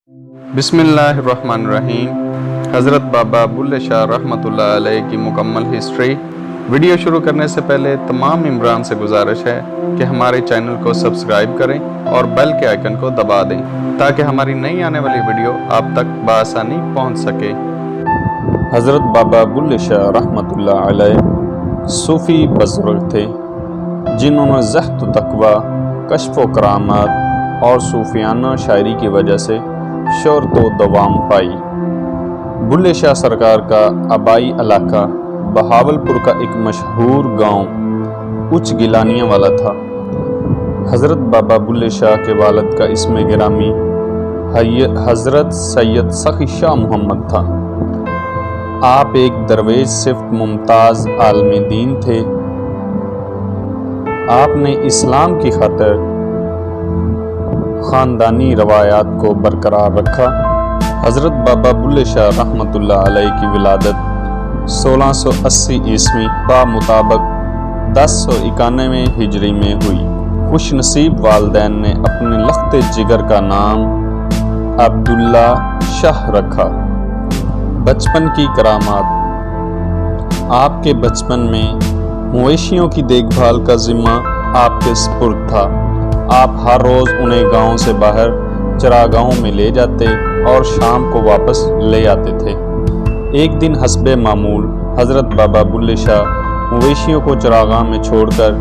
बिस्मिल्लाहिर्रहमानिर्रहीम। हज़रत बाबा बुल्ले शाह रहमतुल्लाह अलैह की मुकम्मल हिस्ट्री। वीडियो शुरू करने से पहले तमाम इमरान से गुजारिश है कि हमारे चैनल को सब्सक्राइब करें और बेल के आइकन को दबा दें ताकि हमारी नई आने वाली वीडियो आप तक बआसानी पहुंच सके। हज़रत बाबा बुल्ले शाह रहमतुल्लाह अलैह सूफ़ी बुज़ुर्ग थे जिन्होंने ज़हद तक़वा, कश्फ़ व करामात और सूफियाना शायरी की वजह से शोहरत व दवाम पाई। बुल्ले शाह सरकार का आबाई इलाका बहावलपुर का एक मशहूर गांव उच्च गिलानियाँ वाला था। हज़रत बाबा बुल्ले शाह के वालिद का इसमें गिरामी हज़रत सैयद सखी शाह मोहम्मद था। आप एक दरवेश सिफ्त मुमताज़ आलमी दीन थे। आपने इस्लाम की खातिर ख़ानदानी रवायात को बरकरार रखा। हज़रत बाबा बुल्ले शाह रहमतुल्लाह अलैह की विलादत 1680 ईस्वी मुताबिक 1091 हिजरी में हुई। खुश नसीब वालदैन ने अपने लख्ते जिगर का नाम अब्दुल्ला शाह रखा। बचपन की करामात। आपके बचपन में मवेशियों की देखभाल का जिम्मा आपके सुपुर्द था। आप हर रोज़ उन्हें गांव से बाहर चरागाहों में ले जाते और शाम को वापस ले आते थे। एक दिन हस्बे मामूल हज़रत बाबा बुल्ले शाह मवेशियों को चरागाह में छोड़कर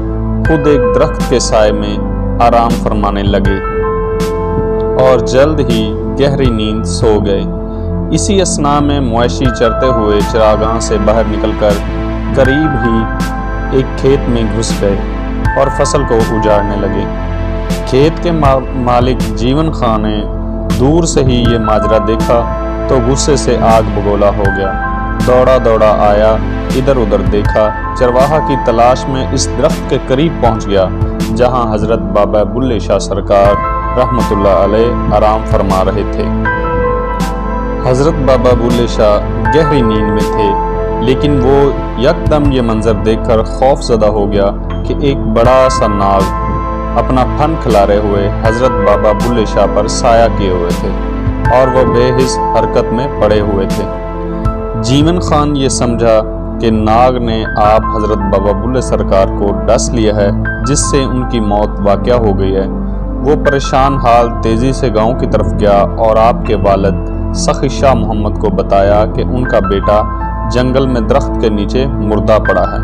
खुद एक दरख्त के साए में आराम फरमाने लगे और जल्द ही गहरी नींद सो गए। इसी असना में मवेशी चरते हुए चरागाह से बाहर निकलकर करीब ही एक खेत में घुस गए और फसल को उजाड़ने लगे। खेत के मालिक जीवन खां ने दूर से ही ये माजरा देखा तो गुस्से से आग बगोला हो गया। दौड़ा दौड़ा आया, इधर उधर देखा, चरवाहा की तलाश में इस दरख्त के करीब पहुंच गया जहां हज़रत बाबा बुल्ले शाह सरकार रहमतुल्लाह अलैह आराम फरमा रहे थे। हज़रत बाबा बुल्ले शाह गहरी नींद में थे, लेकिन वो यकदम ये मंजर देखकर खौफजदा हो गया कि एक बड़ा सा नाग अपना फन खिलारे हुए हज़रत बाबा बुल्ले शाह पर साया किए हुए थे और वह बेहिस हरकत में पड़े हुए थे। जीवन खान ये समझा कि नाग ने आप हज़रत बाबा बुल्ले सरकार को डस लिया है, जिससे उनकी मौत वाक़या हो गई है। वो परेशान हाल तेज़ी से गांव की तरफ गया और आपके वालिद सखी शाह मोहम्मद को बताया कि उनका बेटा जंगल में दरख्त के नीचे मुर्दा पड़ा है।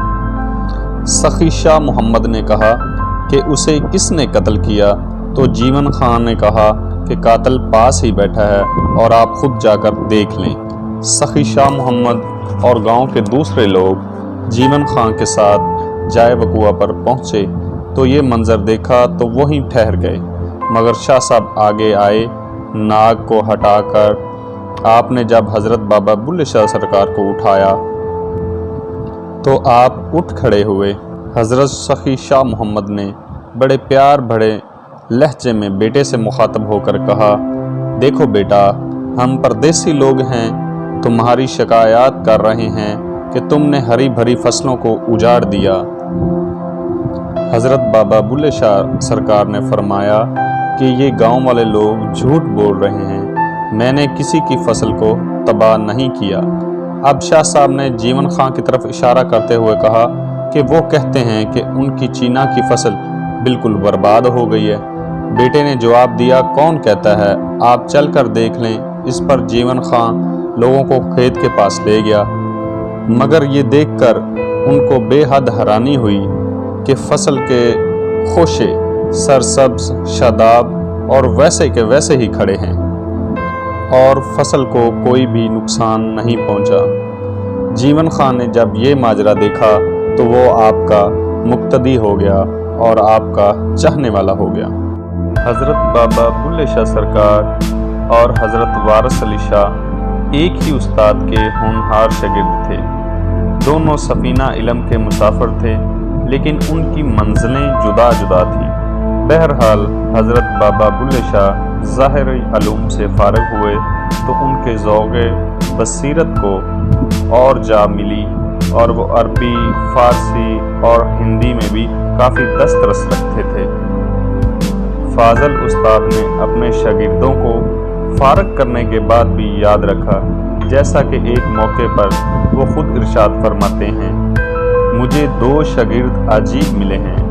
सखी शाह मोहम्मद ने कहा कि उसे किसने कत्ल किया, तो जीवन खान ने कहा कि कातिल पास ही बैठा है और आप खुद जाकर देख लें। सखी शाह मोहम्मद और गांव के दूसरे लोग जीवन खान के साथ जाए वकुआ पर पहुंचे तो ये मंजर देखा तो वहीं ठहर गए, मगर शाह साहब आगे आए। नाग को हटाकर आपने जब हज़रत बाबा बुल्ले शाह सरकार को उठाया तो आप उठ खड़े हुए। हज़रत सखी शाह मोहम्मद ने बड़े प्यार भरे लहजे में बेटे से मुखातब होकर कहा, देखो बेटा, हम परदेसी लोग हैं, तुम्हारी शिकायत कर रहे हैं कि तुमने हरी भरी फसलों को उजाड़ दिया। हज़रत बाबा बुल्ले शाह सरकार ने फरमाया कि ये गांव वाले लोग झूठ बोल रहे हैं, मैंने किसी की फसल को तबाह नहीं किया। अब शाह साहब ने जीवन खां की तरफ इशारा करते हुए कहा कि वो कहते हैं कि उनकी चीना की फसल बिल्कुल बर्बाद हो गई है। बेटे ने जवाब दिया, कौन कहता है, आप चल कर देख लें। इस पर जीवन खां लोगों को खेत के पास ले गया, मगर ये देखकर उनको बेहद हैरानी हुई कि फसल के खोशे सरसब्ज, शादाब और वैसे के वैसे ही खड़े हैं और फसल को कोई भी नुकसान नहीं पहुंचा। जीवन खां ने जब ये माजरा देखा तो वो आपका मुक्तदी हो गया और आपका चाहने वाला हो गया। हज़रत बाबा बुल्ले शाह सरकार और हज़रत वारिस अली शाह एक ही उस्ताद के होनहार शागिर्द थे। दोनों सफ़ीना इल्म के मुसाफिर थे, लेकिन उनकी मंजिलें जुदा जुदा थी। बहरहाल हज़रत बाबा बुल्ले शाह ज़ाहिरी उलूम से फारिग हुए तो उनके ज़ौक़े बसीरत को और जा मिली और वो अरबी, फ़ारसी और हिंदी में भी काफ़ी दस्तरस रखते थे। फाजल उस्ताद ने अपने शागिर्दों को فارغ کرنے کے بعد بھی یاد رکھا، جیسا کہ ایک موقع پر وہ خود ارشاد فرماتے ہیں، مجھے 2 شاگرد عجیب ملے ہیں،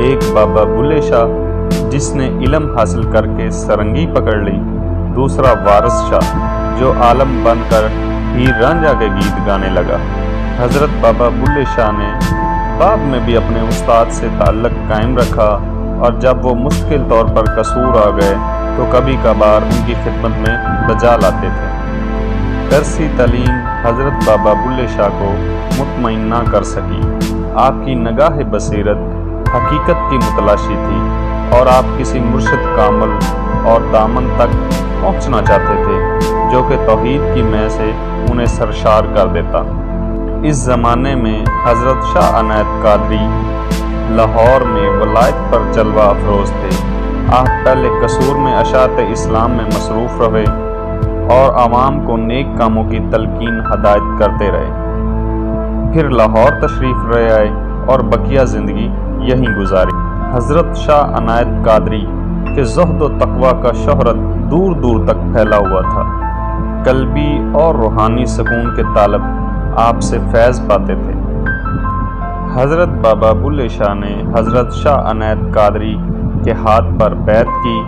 ایک بابا بلے شاہ جس نے علم حاصل کر کے سرنگی پکڑ لی، دوسرا وارث شاہ جو عالم بن کر ہیر رانجھا کے گیت گانے لگا۔ حضرت بابا بلے شاہ نے بعد میں بھی اپنے استاد سے تعلق قائم رکھا، اور جب وہ مستقل طور پر قصور آ گئے تو کبھی کبھار ان کی خدمت میں بجال آتے تھے۔ درسی تعلیم حضرت بابا بلے شاہ کو مطمئن نہ کر سکی۔ آپ کی نگاہ بصیرت حقیقت کی متلاشی تھی، اور آپ کسی مرشد کامل اور دامن تک پہنچنا چاہتے تھے جو کہ توحید کی مے سے انہیں سرشار کر دیتا۔ اس زمانے میں حضرت شاہ عنایت قادری لاہور میں ولایت پر جلوہ افروز تھے۔ آپ پہلے قصور میں اشاعت اسلام میں مصروف رہے اور عوام کو نیک کاموں کی تلقین ہدایت کرتے رہے، پھر لاہور تشریف لے آئے اور بقیہ زندگی یہیں گزاری۔ حضرت شاہ عنایت قادری کے زہد و تقوی کا شہرت دور دور تک پھیلا ہوا تھا۔ قلبی اور روحانی سکون کے طالب آپ سے فیض پاتے تھے۔ حضرت بابا بلے شاہ نے حضرت شاہ عنایت قادری کے ہاتھ پر بیعت کی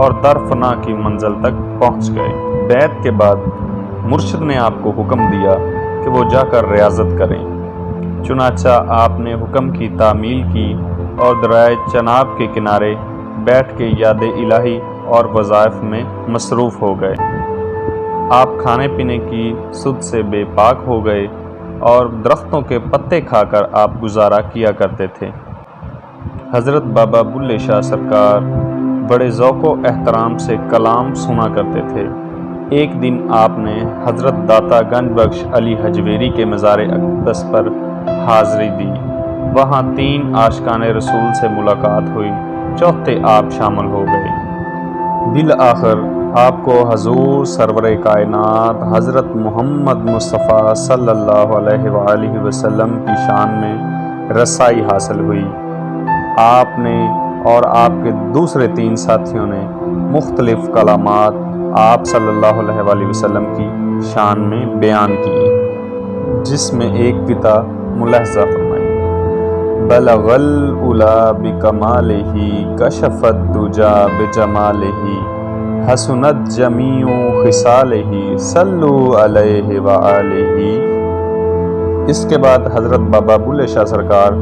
اور درفنا کی منزل تک پہنچ گئے۔ بیعت کے بعد مرشد نے آپ کو حکم دیا کہ وہ جا کر ریاضت کریں۔ چنانچہ آپ نے حکم کی تعمیل کی اور دریائے چناب کے کنارے بیٹھ کے یاد الہی اور وظائف میں مصروف ہو گئے۔ آپ کھانے پینے کی سود سے بے پاک ہو گئے اور درختوں کے پتے کھا کر آپ گزارا کیا کرتے تھے۔ حضرت بابا بلے شاہ سرکار بڑے ذوق و احترام سے کلام سنا کرتے تھے۔ ایک دن آپ نے حضرت داتا گنج بخش علی حجویری کے مزار اقدس پر حاضری دی۔ وہاں 3 عاشقان رسول سے ملاقات ہوئی، چوتھے آپ شامل ہو گئے۔ بالآخر آپ کو حضور سرور کائنات حضرت محمد مصطفیٰ صلی اللہ علیہ وآلہ وسلم کی شان میں رسائی حاصل ہوئی۔ آپ نے اور آپ کے دوسرے 3 ساتھیوں نے مختلف کلامات آپ صلی اللہ علیہ وآلہ وسلم کی شان میں بیان کی، جس میں ایک قطعہ ملاحظہ فرمائی، بلغ العلا بکمالہ کشف الدجا بجمالہ حسنت جمیع خصالہ صلوا علیہ وآلہ۔ اس کے بعد حضرت بابا بلے شاہ سرکار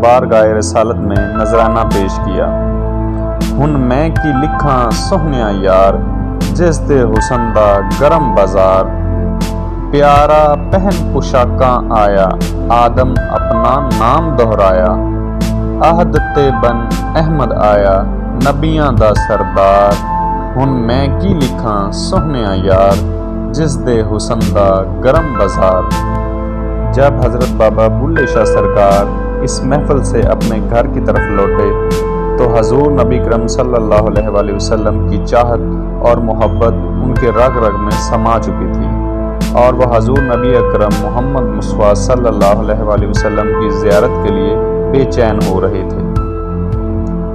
بارگاہ رسالت میں نذرانہ پیش کیا، ہن میں کی لکھاں سہنیا یار، جس دے حسن دا گرم بازار، پیارا پہن پوشاکاں آیا، آدم اپنا نام دہرایا، عہد تے بن احمد آیا، نبیاں دا سردار، ہن میں کی لکھاں سہنیا یار، جس دے حسن دا گرم بازار۔ جب حضرت بابا بلے شاہ سرکار اس محفل سے اپنے گھر کی طرف لوٹے تو حضور نبی کرم صلی اللہ علیہ وآلہ وسلم کی چاہت اور محبت ان کے رگ رگ میں سما چکی تھی، اور وہ حضور نبی اکرم محمد مصطفیٰ صلی اللہ علیہ وآلہ وسلم کی زیارت کے لیے بے چین ہو رہے تھے۔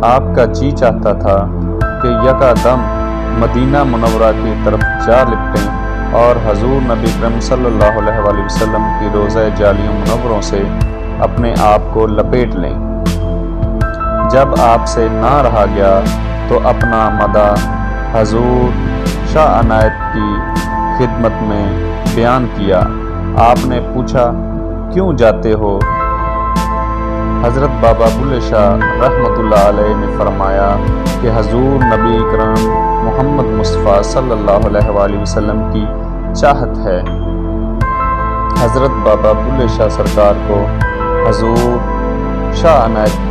آپ کا جی چاہتا تھا کہ یکا دم مدینہ منورہ کی طرف جا لپٹیں اور حضور نبی کرم صلی اللہ علیہ وآلہ وسلم کی روضہ جالیوں منوروں سے اپنے آپ کو لپیٹ لیں۔ جب آپ سے نہ رہا گیا تو اپنا مدح حضور شاہ عنایت کی خدمت میں بیان کیا۔ آپ نے پوچھا، کیوں جاتے ہو؟ حضرت بابا بلے شاہ رحمۃ اللہ علیہ نے فرمایا کہ حضور نبی کرم محمد مصطفیٰ صلی اللہ علیہ وآلہ وسلم کی چاہت ہے۔ حضرت بابا بلے شاہ سرکار کو حضور شاہ عنایت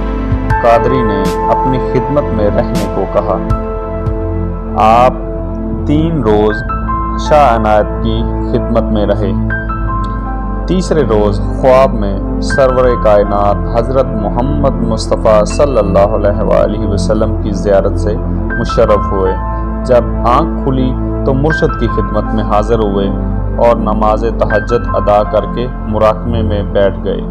قادری نے اپنی خدمت میں رہنے کو کہا۔ آپ 3 روز شاہ عنایت کی خدمت میں رہے۔ تیسرے روز خواب میں سرور کائنات حضرت محمد مصطفیٰ صلی اللہ علیہ وآلہ وسلم کی زیارت سے مشرف ہوئے۔ جب آنکھ کھلی تو مرشد کی خدمت میں حاضر ہوئے اور نماز تہجد ادا کر کے مراقبے میں بیٹھ گئے۔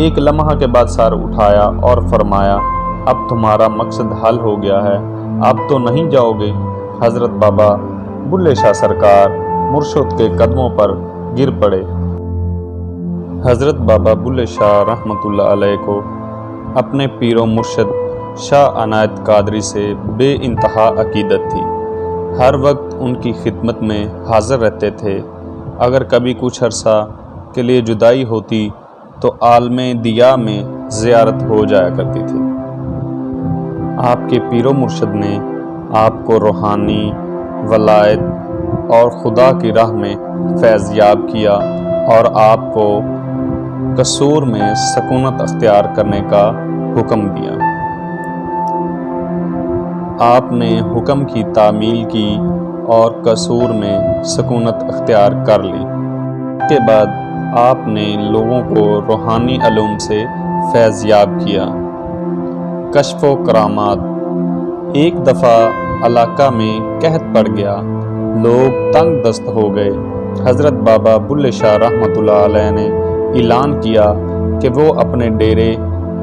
ایک لمحہ کے بعد سر اٹھایا اور فرمایا، اب تمہارا مقصد حل ہو گیا ہے، اب تو نہیں جاؤ گے؟ حضرت بابا बुल्ले शाह सरकार मुर्शद के कदमों पर गिर पड़े। हज़रत बाबा बुल्ले शाह रहमतुल्लाह अलैह को अपने पीरो मुर्शद शाह अनायत कादरी से बेइंतहा अकीदत थी। हर वक्त उनकी खिदमत में हाज़िर रहते थे। अगर कभी कुछ अरसा के लिए जुदाई होती तो आलमे दिया में ज़ियारत हो जाया करती थी। आपके पीरो मुर्शद ने आपको रूहानी वलायत और खुदा की राह में फैज़याब किया और आपको कसूर में सकूनत अख्तियार करने का हुक्म दिया। आपने हुक्म की तामील की और कसूर में सकूनत अख्तियार कर ली। इसके बाद आपने लोगों को रूहानी अलूम से फैज़याब किया। कश्फ़ व करामात। एक दफ़ा इलाका में कहत पड़ गया, लोग तंग दस्त हो गए। हज़रत बाबा बुल्ले शाह रहमतुल्लाह अलैह ने ऐलान किया कि वो अपने डेरे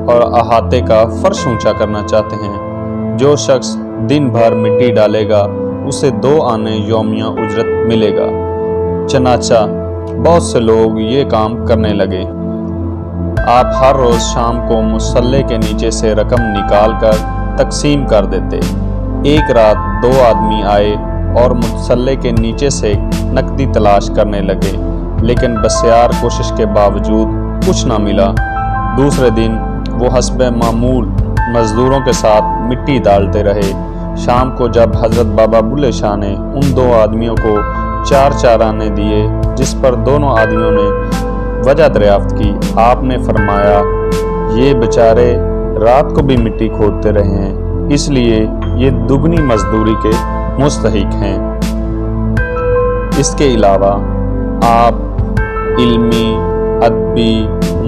और अहाते का फ़र्श ऊंचा करना चाहते हैं। जो शख्स दिन भर मिट्टी डालेगा उसे 2 आने यौमिया उजरत मिलेगा। चनाचा बहुत से लोग ये काम करने लगे। आप हर रोज़ शाम को मुसल्ले के नीचे से रकम निकाल कर तकसीम कर देते। एक रात 2 आदमी आए और मुसल्ले के नीचे से नकदी तलाश करने लगे, लेकिन बस्यार कोशिश के बावजूद कुछ ना मिला। दूसरे दिन वो हस्बे मामूल मज़दूरों के साथ मिट्टी डालते रहे। शाम को जब हज़रत बाबा बुल्ले शाह ने उन 2 आदमियों को 4 आने दिए, जिस पर दोनों आदमियों ने वजह दरियाफ्त की, आपने फरमाया, ये बेचारे रात को भी मिट्टी खोदते रहे हैं, इसलिए ये दुगनी मजदूरी के मुस्तहिक हैं। इसके अलावा आप इल्मी, अदबी,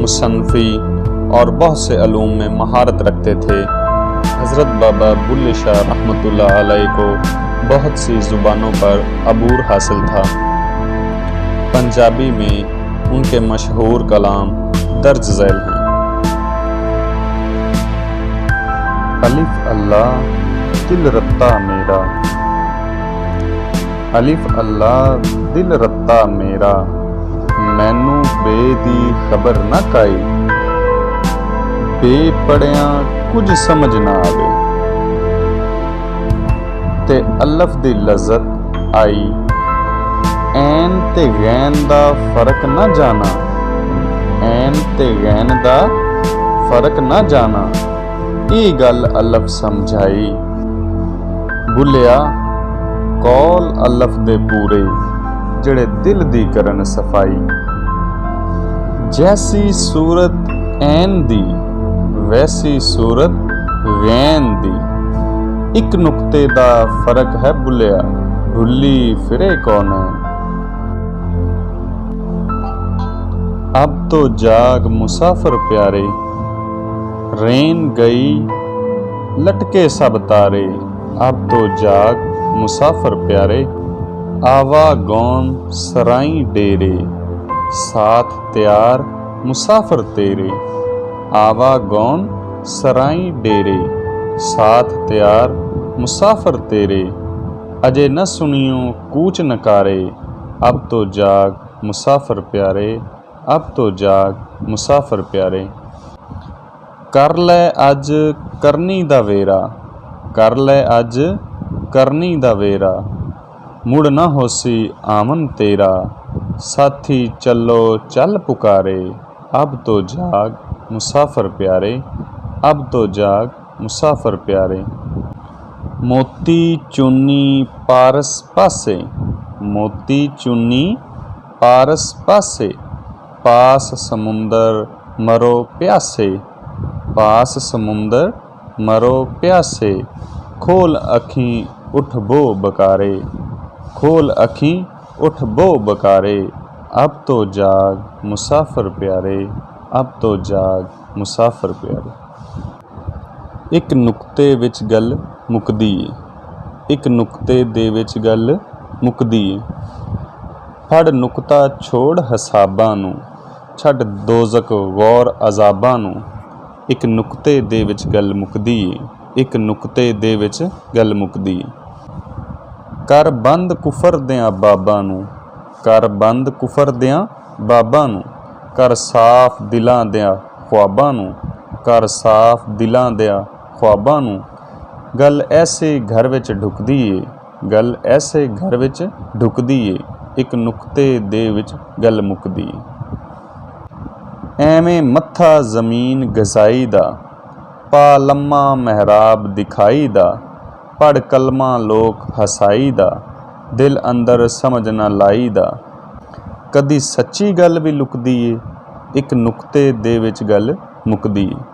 मुसन्फ़ी और बहुत से अलूम में महारत रखते थे। हज़रत बाबा बुल्ले शाह रहमतुल्लाह अलैह को बहुत सी ज़ुबानों पर अबूर हासिल था। पंजाबी में उनके मशहूर कलाम दर्ज झैल हैं। अलिफ अल्लाह दिल रत्ता मेरा, अलिफ अल्लाह दिल रत्ता मेरा, मैनू बे दी खबर ना काई, बे पढ़िया कुछ समझ ना आवे, ते अल्लफ दी लज़्ज़त आई, ऐन ते गैन दा फर्क ना जाना, ऐन ते गैन दा फर्क ना जाना, ये गल अल्लफ समझाई। बुलिया कौल अल्लफ दे पूरे, जड़े दिल दी करन सफाई, जैसी सूरत ऐन दी वैसी सूरत गैन दी, एक नुक्ते दा फर्क है बुलिया, भुल्ली फिरे कौन है। अब तो जाग मुसाफिर प्यारे, रेन गई लटके सब तारे, अब तो जाग मुसाफिर प्यारे, आवा गौन सराई डेरे, साथ तैयार मुसाफिर तेरे, आवा गौन सराई डेरे, साथ तैयार मुसाफिर तेरे, अजे न सुनियो कूच नकारे, अब तो जाग मुसाफिर प्यारे, अब तो जाग मुसाफिर प्यारे। कर लै अज करनी दा वेरा, कर लै अज करनी दा वेरा, मुड़ ना होसी आमन तेरा, साथी चलो चल पुकारे, अब तो जाग मुसाफिर प्यारे, अब तो जाग मुसाफिर प्यारे। मोती चुन्नी पारस पासे, मोती चुन्नी पारस पासे, पास समुंदर मरो प्यासे, पास समुंदर मरो प्यासे, खोल अखी उठ बो बकारे, खोल अखी उठ बो बकारे, अब तो जाग मुसाफिर प्यारे, अब तो जाग मुसाफिर प्यारे। एक नुक्ते विच गल मुकदी है, एक नुक्ते दे विच गल मुकदी है, फड़ नुकता छोड़ हसाबां नूं, छड्ड दोज़क गौर अज़ाबां नूं, एक नुक्ते दे विच गल मुकदी है, एक नुक्ते दे विच गल मुकदी है। ਕਰ ਬੰਦ ਕੁਫਰ ਦਿਆਂ ਬਾਬਾਂ ਨੂੰ, ਕਰ ਬੰਦ ਕੁਫਰ ਦਿਆਂ ਬਾਬਾਂ ਨੂੰ, ਕਰ ਸਾਫ ਦਿਲਾਂ ਦਿਆਂ ख्वाबां ਨੂੰ, ਕਰ ਸਾਫ ਦਿਲਾਂ ਦਿਆਂ ख्वाबां ਨੂੰ। ਗੱਲ ਐਸੇ ਘਰ ਵਿੱਚ ਢੁਕਦੀ ਏ, ਗੱਲ ਐਸੇ ਘਰ ਵਿੱਚ ਢੁਕਦੀ ਏ, ਇੱਕ ਨੁਕਤੇ ਦੇ ਵਿੱਚ ਗੱਲ ਮੁੱਕਦੀ ਏ। ਐਵੇਂ ਮੱਥਾ ਜ਼ਮੀਨ ਗਜ਼ਾਈ ਦਾ, ਪਾ ਲੰਮਾ ਮਹਿਰਾਬ ਦਿਖਾਈ ਦਾ, ਪੜ੍ਹ ਕਲਮਾ ਲੋਕ ਹਸਾਈ ਦਾ, ਦਿਲ ਅੰਦਰ ਸਮਝ ਨਾ ਲਾਈ ਦਾ। ਕਦੀ ਸੱਚੀ ਗੱਲ ਵੀ ਲੁਕਦੀ ਏ, ਇੱਕ ਨੁਕਤੇ ਦੇ ਵਿੱਚ ਗੱਲ ਮੁੱਕਦੀ ਏ।